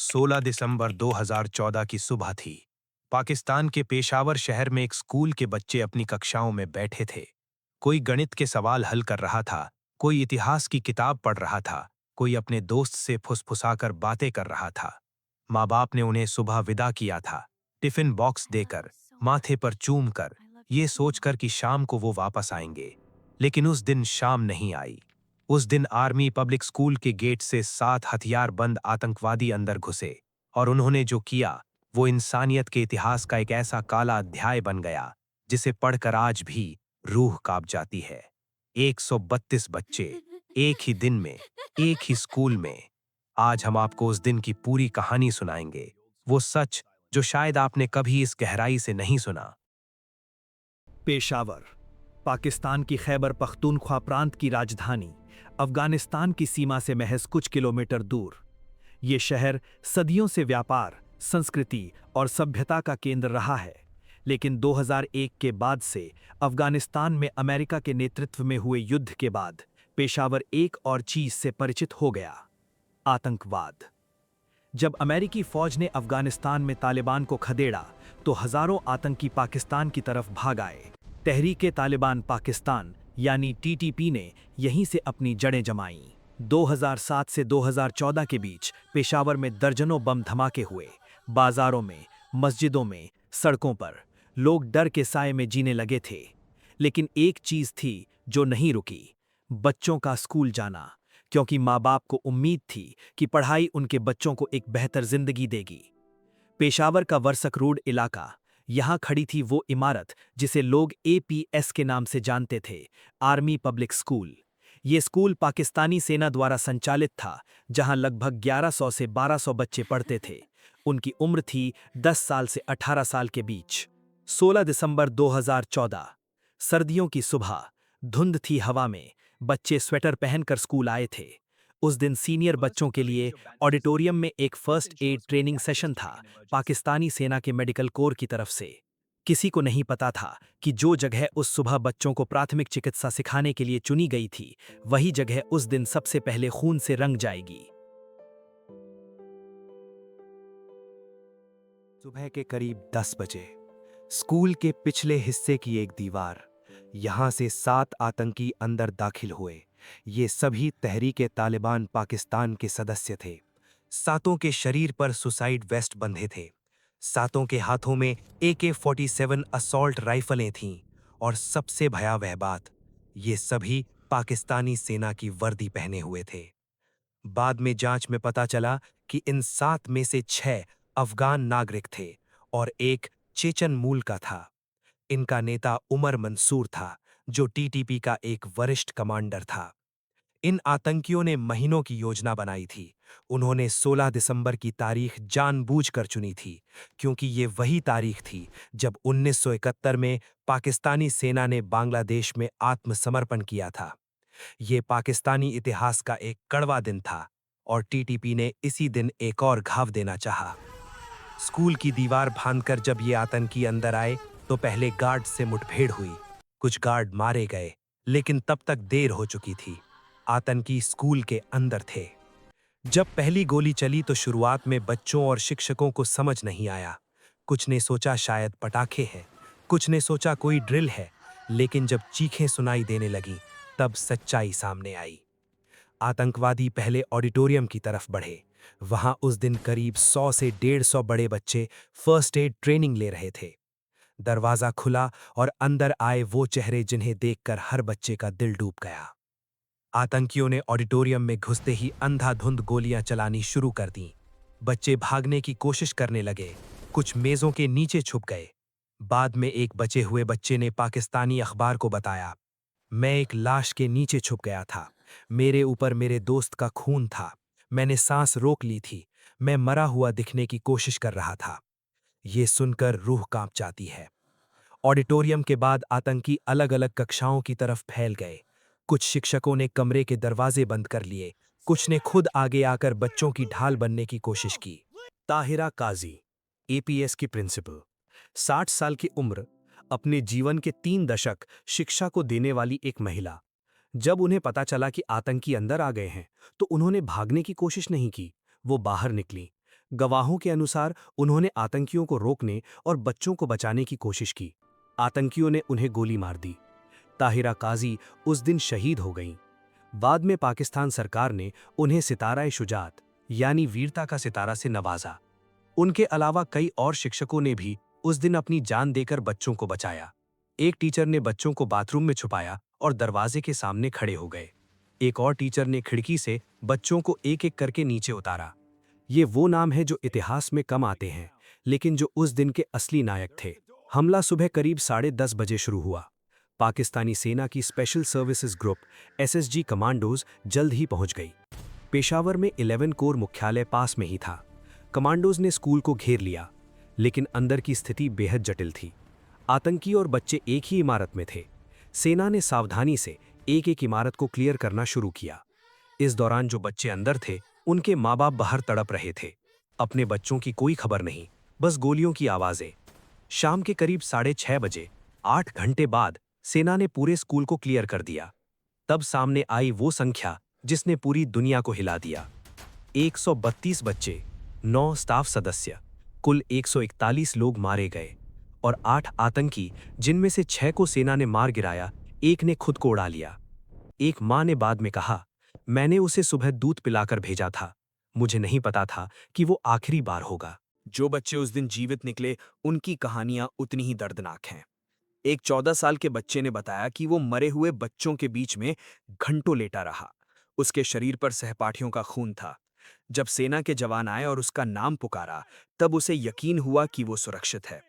16 दिसंबर 2014 की सुबह थी। पाकिस्तान के पेशावर शहर में एक स्कूल के बच्चे अपनी कक्षाओं में बैठे थे। कोई गणित के सवाल हल कर रहा था, कोई इतिहास की किताब पढ़ रहा था, कोई अपने दोस्त से फुसफुसाकर बातें कर रहा था। माँ बाप ने उन्हें सुबह विदा किया था, टिफिन बॉक्स देकर, माथे पर चूम कर, ये सोचकर कि शाम को वो वापस आएंगे। लेकिन उस दिन शाम नहीं आई। उस दिन आर्मी पब्लिक स्कूल के गेट से 7 हथियारबंद आतंकवादी अंदर घुसे और उन्होंने जो किया वो इंसानियत के इतिहास का एक ऐसा काला अध्याय बन गया जिसे पढ़कर आज भी रूह कांप जाती है। 132 बच्चे, एक ही दिन में, एक ही स्कूल में। आज हम आपको उस दिन की पूरी कहानी सुनाएंगे, वो सच जो शायद आपने कभी इस गहराई से नहीं सुना। पेशावर, पाकिस्तान की खैबर पख्तूनख्वा प्रांत की राजधानी, अफगानिस्तान की सीमा से महज कुछ किलोमीटर दूर। ये शहर सदियों से व्यापार, संस्कृति और सभ्यता का केंद्र रहा है, लेकिन 2001 के बाद से अफगानिस्तान में अमेरिका के नेतृत्व में हुए युद्ध के बाद पेशावर एक और चीज से परिचित हो गया: आतंकवाद। जब अमेरिकी फौज ने अफगानिस्तान में तालिबान को खदेड़ा, तो हजारों आतंकी पाकिस्तान की तरफ भाग आए। तहरीक तालिबान पाकिस्तान यानी टीटीपी ने यहीं से अपनी जड़ें जमाईं। 2007 से 2014 के बीच पेशावर में दर्जनों बम धमाके हुए। बाजारों में, मस्जिदों में, सड़कों पर लोग डर के साए में जीने लगे थे। लेकिन एक चीज थी जो नहीं रुकी: बच्चों का स्कूल जाना, क्योंकि माँ बाप को उम्मीद थी कि पढ़ाई उनके बच्चों को एक बेहतर जिंदगी देगी। पेशावर का वर्सक रोड इलाका, यहाँ खड़ी थी वो इमारत जिसे लोग एपीएस के नाम से जानते थे, आर्मी पब्लिक स्कूल। ये स्कूल पाकिस्तानी सेना द्वारा संचालित था, जहां लगभग 1100 से 1200 बच्चे पढ़ते थे। उनकी उम्र थी 10 साल से 18 साल के बीच। 16 दिसंबर 2014, सर्दियों की सुबह, धुंध थी हवा में, बच्चे स्वेटर पहनकर स्कूल आए थे। उस दिन सीनियर बच्चों के लिए ऑडिटोरियम में एक फर्स्ट एड ट्रेनिंग सेशन था, पाकिस्तानी सेना के मेडिकल कोर की तरफ से। किसी को नहीं पता था कि जो जगह उस सुबह बच्चों को प्राथमिक चिकित्सा सिखाने के लिए चुनी गई थी, वही जगह उस दिन सबसे पहले खून से रंग जाएगी। सुबह के करीब 10 बजे स्कूल के पिछले हिस्से की एक दीवार, यहां से 7 आतंकी अंदर दाखिल हुए। ये सभी तहरीके तालिबान पाकिस्तान के सदस्य थे। सातों के शरीर पर सुसाइड वेस्ट बंधे थे। सातों के हाथों में AK-47 असॉल्ट राइफलें थीं। और सबसे भयावह बात, ये सभी पाकिस्तानी सेना की वर्दी पहने हुए थे। बाद में जांच में पता चला कि इन 7 में से 6 अफगान नागरिक थे और एक चेचन मूल का था। इनका नेता उमर मंसूर था, जो टीटीपी का एक वरिष्ठ कमांडर था। इन आतंकियों ने महीनों की योजना बनाई थी। उन्होंने 16 दिसंबर की तारीख जानबूझकर चुनी थी, क्योंकि ये वही तारीख थी जब 1971 में पाकिस्तानी सेना ने बांग्लादेश में आत्मसमर्पण किया था। ये पाकिस्तानी इतिहास का एक कड़वा दिन था और टीटीपी ने इसी दिन एक और घाव देना चाहा। स्कूल की दीवार फांदकर जब ये आतंकी अंदर आए, तो पहले गार्ड से मुठभेड़ हुई। कुछ गार्ड मारे गए, लेकिन तब तक देर हो चुकी थी। आतंकी स्कूल के अंदर थे। जब पहली गोली चली तो शुरुआत में बच्चों और शिक्षकों को समझ नहीं आया। कुछ ने सोचा शायद पटाखे हैं, कुछ ने सोचा कोई ड्रिल है, लेकिन जब चीखें सुनाई देने लगीं, तब सच्चाई सामने आई। आतंकवादी पहले ऑडिटोरियम की तरफ बढ़े। वहां उस दिन करीब 100 से 150 बड़े बच्चे फर्स्ट एड ट्रेनिंग ले रहे थे। दरवाजा खुला और अंदर आए वो चेहरे जिन्हें देखकर हर बच्चे का दिल डूब गया। आतंकियों ने ऑडिटोरियम में घुसते ही अंधाधुंध गोलियां चलानी शुरू कर दी। बच्चे भागने की कोशिश करने लगे, कुछ मेजों के नीचे छुप गए। बाद में एक बचे हुए बच्चे ने पाकिस्तानी अखबार को बताया, मैं एक लाश के नीचे छुप गया था। मेरे ऊपर मेरे दोस्त का खून था। मैंने सांस रोक ली थी। मैं मरा हुआ दिखने की कोशिश कर रहा था। ये सुनकर रूह कांप जाती है। ऑडिटोरियम के बाद आतंकी अलग अलग कक्षाओं की तरफ फैल गए। कुछ शिक्षकों ने कमरे के दरवाजे बंद कर लिए, कुछ ने खुद आगे आकर बच्चों की ढाल बनने की कोशिश की। ताहिरा काजी, एपीएस की प्रिंसिपल, 60 साल की उम्र, अपने जीवन के 3 दशक शिक्षा को देने वाली एक महिला। जब उन्हें पता चला कि आतंकी अंदर आ गए हैं, तो उन्होंने भागने की कोशिश नहीं की। वो बाहर निकली, गवाहों के अनुसार उन्होंने आतंकियों को रोकने और बच्चों को बचाने की कोशिश की। आतंकियों ने उन्हें गोली मार दी। ताहिरा काजी उस दिन शहीद हो गईं। बाद में पाकिस्तान सरकार ने उन्हें सितारा शुजात यानी वीरता का सितारा से नवाजा। उनके अलावा कई और शिक्षकों ने भी उस दिन अपनी जान देकर बच्चों को बचाया। एक टीचर ने बच्चों को बाथरूम में छुपाया और दरवाजे के सामने खड़े हो गए। एक और टीचर ने खिड़की से बच्चों को एक-एक करके नीचे उतारा। ये वो नाम है जो इतिहास में कम आते हैं, लेकिन जो उस दिन के असली नायक थे। हमला सुबह करीब 10:30 बजे शुरू हुआ। पाकिस्तानी सेना की special services group SSG commandos जल्द ही पहुंच गई। पेशावर में 11 कोर मुख्यालय पास में ही था। कमांडोज ने स्कूल को घेर लिया, लेकिन अंदर की स्थिति बेहद जटिल थी। आतंकी और बच्चे एक ही इमारत में थे। सेना ने सावधानी से एक-एक इमारत को क्लियर करना शुरू किया। इस दौरान जो बच्चे अंदर थे, उनके माँ बाप बाहर तड़प रहे थे। अपने बच्चों की कोई खबर नहीं, बस गोलियों की आवाजें। शाम के करीब 6:30 बजे, 8 घंटे बाद, सेना ने पूरे स्कूल को क्लियर कर दिया। तब सामने आई वो संख्या जिसने पूरी दुनिया को हिला दिया। 132 बच्चे, 9 स्टाफ सदस्य, कुल 141 लोग मारे गए और 8 आतंकी, जिनमें से 6 को सेना ने मार गिराया, एक ने खुद को उड़ा लिया। एक मां ने बाद में कहा, मैंने उसे सुबह दूध पिलाकर भेजा था। मुझे नहीं पता था कि वो आखिरी बार होगा। जो बच्चे उस दिन जीवित निकले, उनकी कहानियां उतनी ही दर्दनाक हैं। एक 14 साल के बच्चे ने बताया कि वो मरे हुए बच्चों के बीच में घंटों लेटा रहा। उसके शरीर पर सहपाठियों का खून था। जब सेना के जवान आए और उसका नाम पुकारा, तब उसे यकीन हुआ कि वो सुरक्षित है।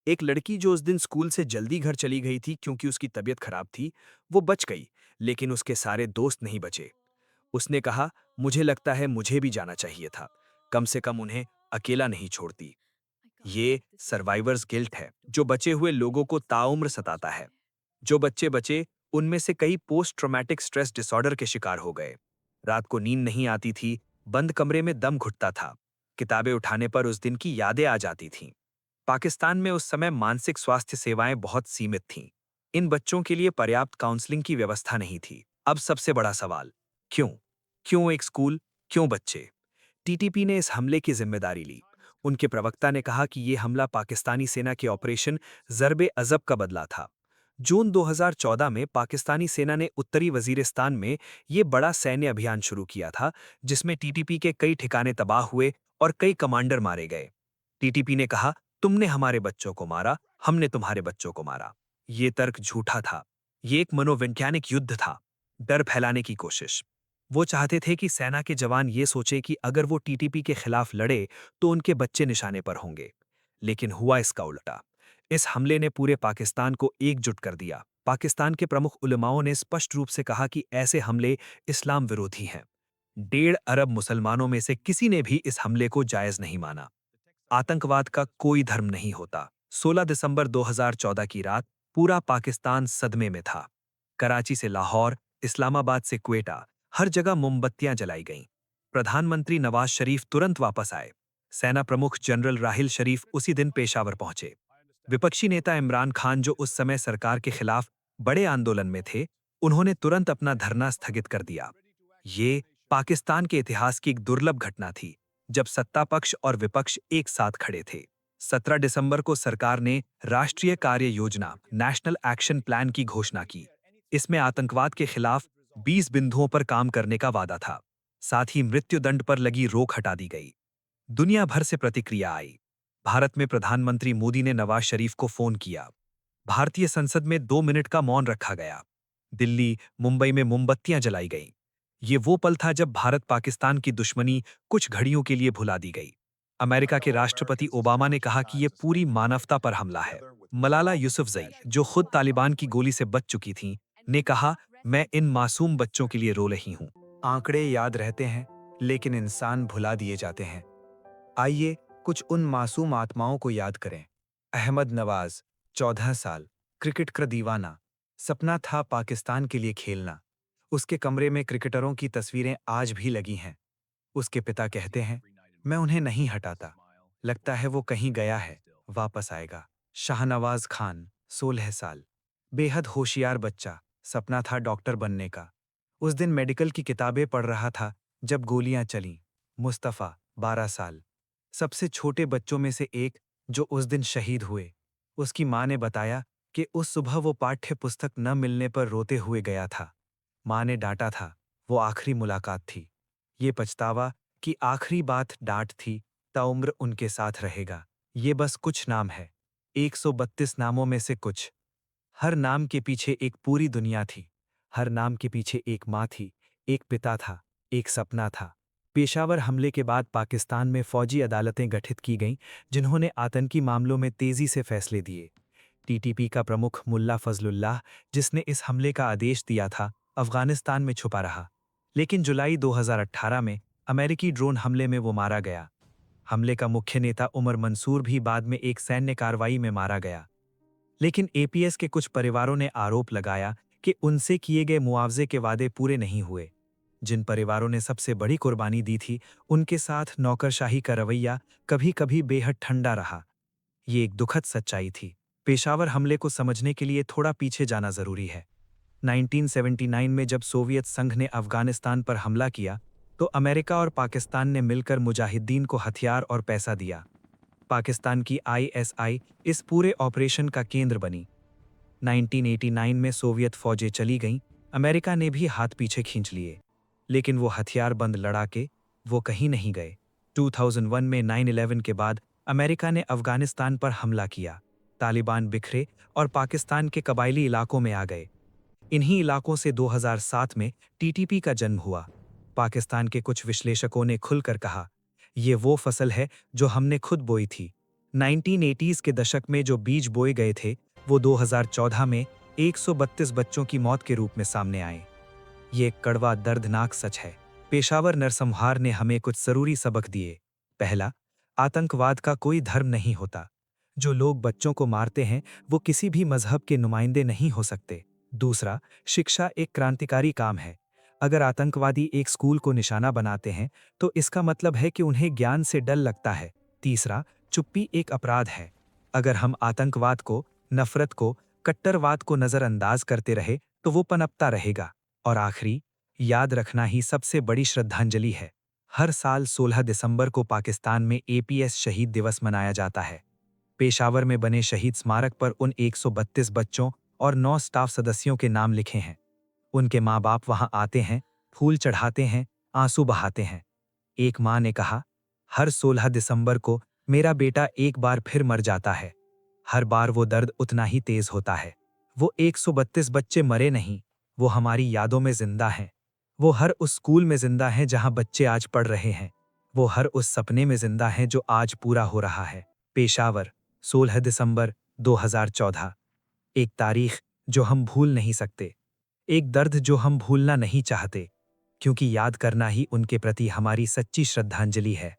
एक लड़की जो उस दिन स्कूल से जल्दी घर चली गई थी क्योंकि उसकी तबीयत खराब थी, वो बच गई, लेकिन उसके सारे दोस्त नहीं बचे। उसने कहा, मुझे लगता है मुझे भी जाना चाहिए था। कम से कम उन्हें अकेला नहीं छोड़ती। ये सर्वाइवर्स गिल्ट है, जो बचे हुए लोगों को ताउम्र सताता है। जो बच्चे बचे, उनमें से कई पोस्ट ट्रॉमेटिक स्ट्रेस डिसऑर्डर के शिकार हो गए। रात को नींद नहीं आती थी, बंद कमरे में दम घुटता था। किताबें उठाने पर उस दिन की यादें आ जाती थीं। पाकिस्तान में उस समय मानसिक स्वास्थ्य सेवाएं बहुत सीमित थीं। इन बच्चों के लिए पर्याप्त काउंसलिंग की व्यवस्था नहीं थी। अब सबसे बड़ा सवाल, क्यों? क्यों एक स्कूल? क्यों बच्चे? टीटीपी ने इस हमले की जिम्मेदारी ली। उनके प्रवक्ता ने कहा कि यह हमला पाकिस्तानी सेना के ऑपरेशन ज़र्बे अज़ब का बदला था। जून 2014 में पाकिस्तानी सेना ने उत्तरी वजीरिस्तान में ये बड़ा सैन्य अभियान शुरू किया था, जिसमें टीटीपी के कई ठिकाने तबाह हुए और कई कमांडर मारे गए। टीटीपी ने कहा, तुमने हमारे बच्चों को मारा, हमने तुम्हारे बच्चों को मारा। ये तर्क झूठा था। ये एक मनोवैज्ञानिक युद्ध था, डर फैलाने की कोशिश। वो चाहते थे कि सेना के जवान ये सोचे कि अगर वो टीटीपी के खिलाफ लड़े तो उनके बच्चे निशाने पर होंगे। लेकिन हुआ इसका उल्टा। इस हमले ने पूरे पाकिस्तान को एकजुट कर दिया। पाकिस्तान के प्रमुख उलमाओं ने स्पष्ट रूप से कहा कि ऐसे हमले इस्लाम विरोधी हैं। 1.5 अरब मुसलमानों में से किसी ने भी इस हमले को जायज नहीं माना। आतंकवाद का कोई धर्म नहीं होता। 16 दिसंबर 2014 की रात पूरा पाकिस्तान सदमे में था। कराची से लाहौर, इस्लामाबाद से क्वेटा, हर जगह मोमबत्तियां जलाई गईं। प्रधानमंत्री नवाज शरीफ तुरंत वापस आए। सेना प्रमुख जनरल राहिल शरीफ उसी दिन पेशावर पहुंचे। विपक्षी नेता इमरान खान, जो उस समय सरकार के खिलाफ बड़े आंदोलन में थे, उन्होंने तुरंत अपना धरना स्थगित कर दिया। ये पाकिस्तान के इतिहास की एक दुर्लभ घटना थी, जब सत्ता पक्ष और विपक्ष एक साथ खड़े थे। 17 दिसंबर को सरकार ने राष्ट्रीय कार्य योजना नेशनल एक्शन प्लान की घोषणा की। इसमें आतंकवाद के खिलाफ 20 बिंदुओं पर काम करने का वादा था। साथ ही मृत्युदंड पर लगी रोक हटा दी गई। दुनिया भर से प्रतिक्रिया आई। भारत में प्रधानमंत्री मोदी ने नवाज शरीफ को फोन किया। भारतीय संसद में 2 मिनट का मौन रखा गया। दिल्ली, मुंबई में मोमबत्तियां जलाई गईं। ये वो पल था जब भारत पाकिस्तान की दुश्मनी कुछ घड़ियों के लिए भुला दी गई। अमेरिका के राष्ट्रपति ओबामा ने कहा कि ये पूरी मानवता पर हमला है। मलाला यूसुफजई, जो खुद तालिबान की गोली से बच चुकी थीं, ने कहा, मैं इन मासूम बच्चों के लिए रो रही हूं। आंकड़े याद रहते हैं, लेकिन इंसान भुला दिए जाते हैं। आइए कुछ उन मासूम आत्माओं को याद करें। अहमद नवाज, 14 साल, क्रिकेट का दीवाना। सपना था पाकिस्तान के लिए खेलना। उसके कमरे में क्रिकेटरों की तस्वीरें आज भी लगी हैं। उसके पिता कहते हैं, मैं उन्हें नहीं हटाता। लगता है वो कहीं गया है, वापस आएगा। शाहनवाज खान, 16 साल, बेहद होशियार बच्चा। सपना था डॉक्टर बनने का। उस दिन मेडिकल की किताबें पढ़ रहा था जब गोलियां चलीं। मुस्तफ़ा, 12 साल, सबसे छोटे बच्चों में से एक जो उस दिन शहीद हुए। उसकी माँ ने बताया कि उस सुबह वो पाठ्य पुस्तक न मिलने पर रोते हुए गया था। माँ ने डांटा था, वो आखिरी मुलाकात थी। ये पछतावा कि आखिरी बात डांट थी, ताउम्र उनके साथ रहेगा। ये बस कुछ नाम है, 132 नामों में से कुछ। हर नाम के पीछे एक पूरी दुनिया थी। हर नाम के पीछे एक माँ थी, एक पिता था, एक सपना था। पेशावर हमले के बाद पाकिस्तान में फौजी अदालतें गठित की गईं, जिन्होंने आतंकी मामलों में तेजी से फैसले दिए। टीटीपी का प्रमुख मुल्ला फजलुल्लाह, जिसने इस हमले का आदेश दिया था, अफगानिस्तान में छुपा रहा। लेकिन जुलाई 2018 में अमेरिकी ड्रोन हमले में वो मारा गया। हमले का मुख्य नेता उमर मंसूर भी बाद में एक सैन्य कार्रवाई में मारा गया। लेकिन एपीएस के कुछ परिवारों ने आरोप लगाया कि उनसे किए गए मुआवजे के वादे पूरे नहीं हुए। जिन परिवारों ने सबसे बड़ी कुर्बानी दी थी, उनके साथ नौकरशाही का रवैया कभी-कभी बेहद ठंडा रहा। ये एक दुखद सच्चाई थी। पेशावर हमले को समझने के लिए थोड़ा पीछे जाना जरूरी है। 1979 में जब सोवियत संघ ने अफगानिस्तान पर हमला किया, तो अमेरिका और पाकिस्तान ने मिलकर मुजाहिदीन को हथियार और पैसा दिया। पाकिस्तान की आईएसआई इस पूरे ऑपरेशन का केंद्र बनी। 1989 में सोवियत फौजें चली गईं, अमेरिका ने भी हाथ पीछे खींच लिए। लेकिन वो हथियार बंद लड़ाके वो कहीं नहीं गए। 2001 में 9/11 के बाद अमेरिका ने अफगानिस्तान पर हमला किया। तालिबान बिखरे और पाकिस्तान के कबायली इलाकों में आ गए। इन्हीं इलाकों से 2007 में टीटीपी का जन्म हुआ। पाकिस्तान के कुछ विश्लेषकों ने खुलकर कहा, ये वो फसल है जो हमने खुद बोई थी। 1980s के दशक में जो बीज बोए गए थे, वो 2014 में 132 बच्चों की मौत के रूप में सामने आए। ये एक कड़वा दर्दनाक सच है। पेशावर नरसंहार ने हमें कुछ जरूरी सबक दिए। पहला, आतंकवाद का कोई धर्म नहीं होता। जो लोग बच्चों को मारते हैं, वो किसी भी मजहब के नुमाइंदे नहीं हो सकते। दूसरा, शिक्षा एक क्रांतिकारी काम है। अगर आतंकवादी एक स्कूल को निशाना बनाते हैं, तो इसका मतलब है कि उन्हें ज्ञान से डर लगता है। तीसरा, चुप्पी एक अपराध है। अगर हम आतंकवाद को, नफरत को, कट्टरवाद को नजरअंदाज करते रहे, तो वो पनपता रहेगा। और आखिरी, याद रखना ही सबसे बड़ी श्रद्धांजलि है। हर साल 16 दिसंबर को पाकिस्तान में एपीएस शहीद दिवस मनाया जाता है। पेशावर में बने शहीद स्मारक पर उन 132 बच्चों और 9 स्टाफ सदस्यों के नाम लिखे हैं। उनके माँ बाप वहां आते हैं, फूल चढ़ाते हैं, आंसू बहाते हैं। एक माँ ने कहा, हर 16 दिसंबर को मेरा बेटा एक बार फिर मर जाता है। हर बार वो दर्द उतना ही तेज होता है। वो 132 बच्चे मरे नहीं, वो हमारी यादों में जिंदा हैं। वो हर उस स्कूल में जिंदा हैं जहां बच्चे आज पढ़ रहे हैं। वो हर उस सपने में जिंदा हैं जो आज पूरा हो रहा है। पेशावर, 16 दिसंबर 2014। एक तारीख जो हम भूल नहीं सकते। एक दर्द जो हम भूलना नहीं चाहते, क्योंकि याद करना ही उनके प्रति हमारी सच्ची श्रद्धांजलि है।